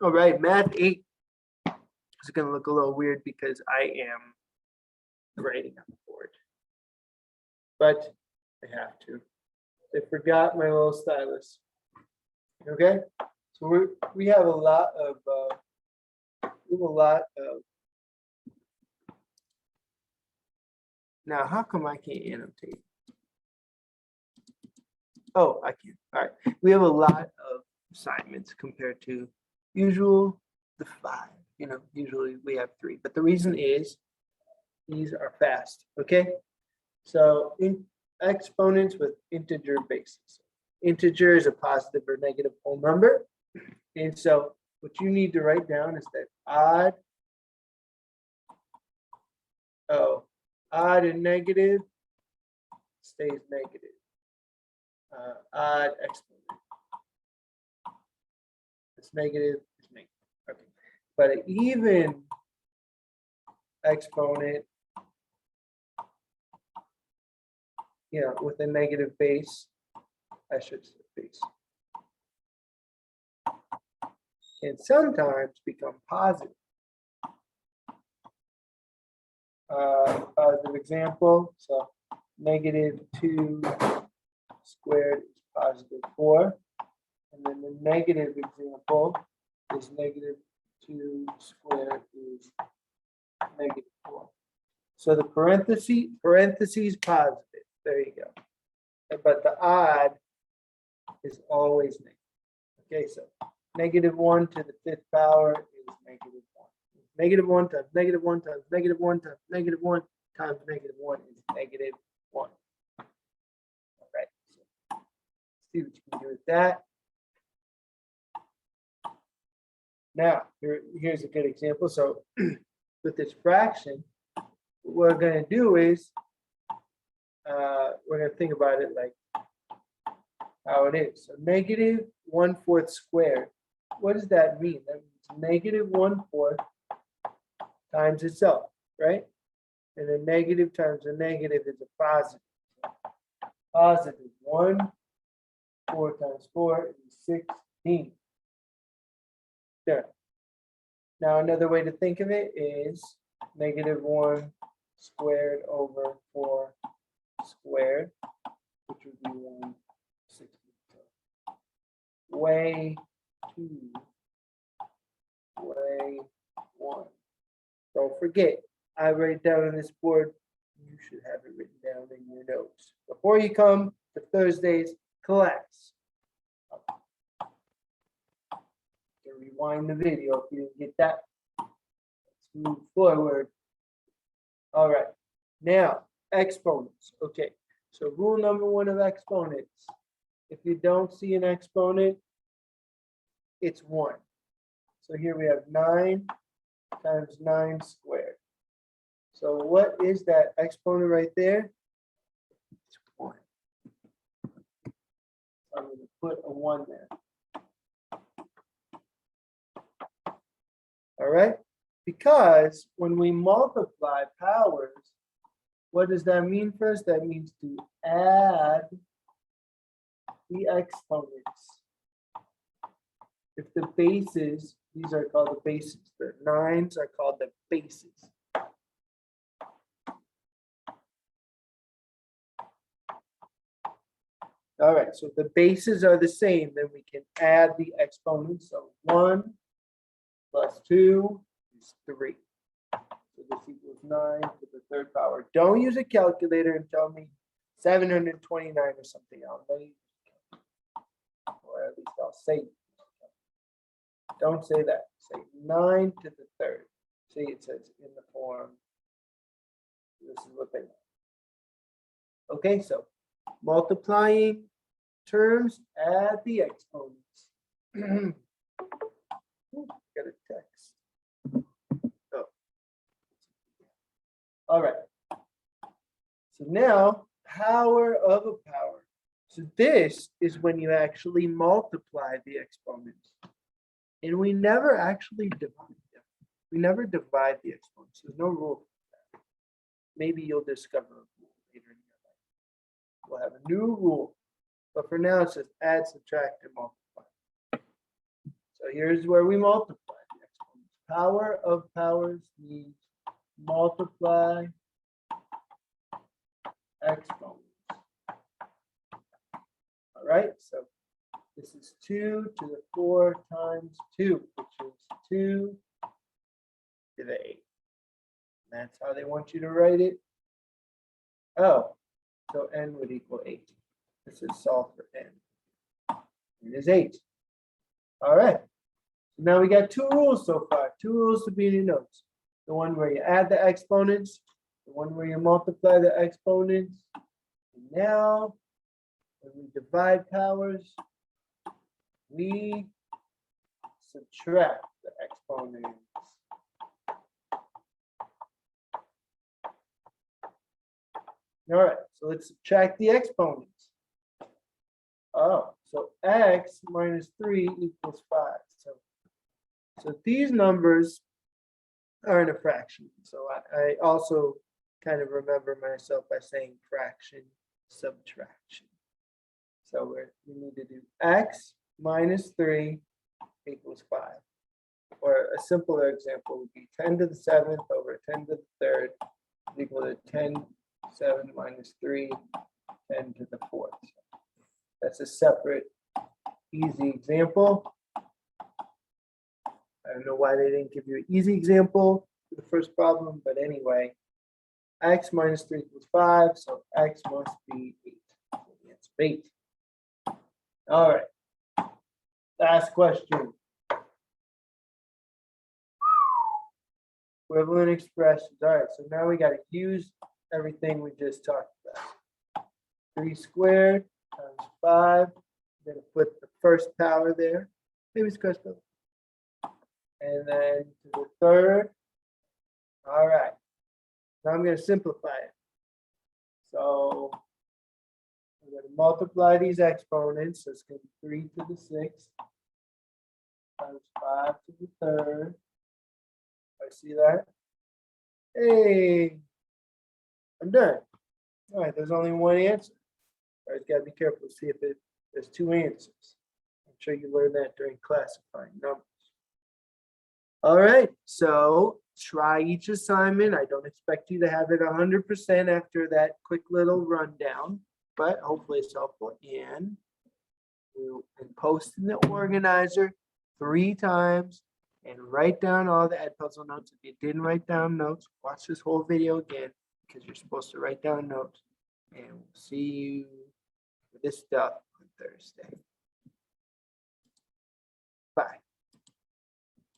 All right, math 8 is going to look a little weird because I am writing on the board, but I have to. I forgot my little stylus. Okay, so we have a lot of Now, how come I can't annotate? Oh, I can. All right, we have a lot of assignments compared to usual the 5. You know, usually we have 3, but the reason is these are fast. Okay, so in exponents with integer bases. Integer is a positive or negative whole number, and so what you need to write down is that odd and negative stays negative. Odd exponent. It's negative, it's negative. Okay. But an even exponent, with a negative base, I should say base, can sometimes become positive. Positive example, so -2 squared is +4, and then the negative example is -2 squared is -4. So the parentheses positive, there you go. But the odd is always negative. Okay, so -1 to the 5th power is -1. -1 times -1 times -1 times -1 times -1 is -1. All right, so let's see what you can do with that. Now, here's a good example. So with this fraction, what we're going to do is we're going to think about it like how it is. So -1/4 squared. What does that mean? That means -1/4 times itself, right? And a negative times a negative is a positive. Positive 1, 4 times 4 is 16. There. Now another way to think of it is -1 squared over 4 squared, which would be 160. Way 2, way 1. Don't forget, I write down on this board. You should have it written down in your notes before you come to Thursday's class. So rewind the video if you didn't get that. Let's move forward. All right, now exponents. Okay, so rule number 1 of exponents. If you don't see an exponent, it's 1. So here we have 9 times 9 squared. So what is that exponent right there? It's 1. So I'm going to put a 1 there. All right? Because when we multiply powers, what does that mean for us? That means to add the exponents. If the bases, these are called the bases. The 9s are called the bases. All right, so if the bases are the same, then we can add the exponents. So 1 plus 2 is 3. So this equals 9 to the 3rd power. Don't use a calculator and tell me 729 or something else. Or at least I'll say it. Don't say that. Say 9 to the 3rd. See, it says in the form. This is what they want. Okay, so multiplying terms, add the exponents. Got a text. Oh. All right. So now, power of a power. So this is when you actually multiply the exponents. And we never actually divide them. We never divide the exponents. There's no rule for that. Maybe you'll discover a rule later in your life. We'll have a new rule. But for now, it says add, subtract, and multiply. So here's where we multiply the exponents. Power of powers means multiply exponents. All right, so this is 2 to the 4 times 2, which is 2 to the 8. And that's how they want you to write it. Oh, so n would equal 8. This is solve for n. It is 8. All right. So now we got 2 rules so far. 2 rules to be in your notes. The one where you add the exponents, the one where you multiply the exponents. And now, when we divide powers, we subtract the exponents. All right, so let's subtract the exponents. Oh, so x minus 3 equals 5. So these numbers are in a fraction. So I also kind of remember myself by saying fraction subtraction. So we need to do x minus 3 equals 5. Or a simpler example would be 10 to the 7th over 10 to the 3rd is equal to 10 7 minus 3, 10 to the 4th. That's a separate, easy example. I don't know why they didn't give you an easy example for the first problem, but anyway, x minus 3 equals 5, so x must be 8. So the answer is 8. All right, last question. Equivalent expressions. All right, so now we got to use everything we just talked about. 3 squared times 5. I'm going to put the first power there. Maybe it's Crystal. And then to the 3rd. All right. Now I'm going to simplify it. So I'm going to multiply these exponents. So it's going to be 3 to the 6th times 5 to the 3rd. I see that. Hey, I'm done. All right, there's only one answer. All right, gotta be careful. See if there's 2 answers. I'm sure you learned that during classifying numbers. All right, so try each assignment. I don't expect you to have it 100% after that quick little rundown, but hopefully it's helpful. And post in the organizer 3 times and write down all the Edpuzzle notes. If you didn't write down notes, watch this whole video again because you're supposed to write down notes. And we'll see you for this stuff on Thursday.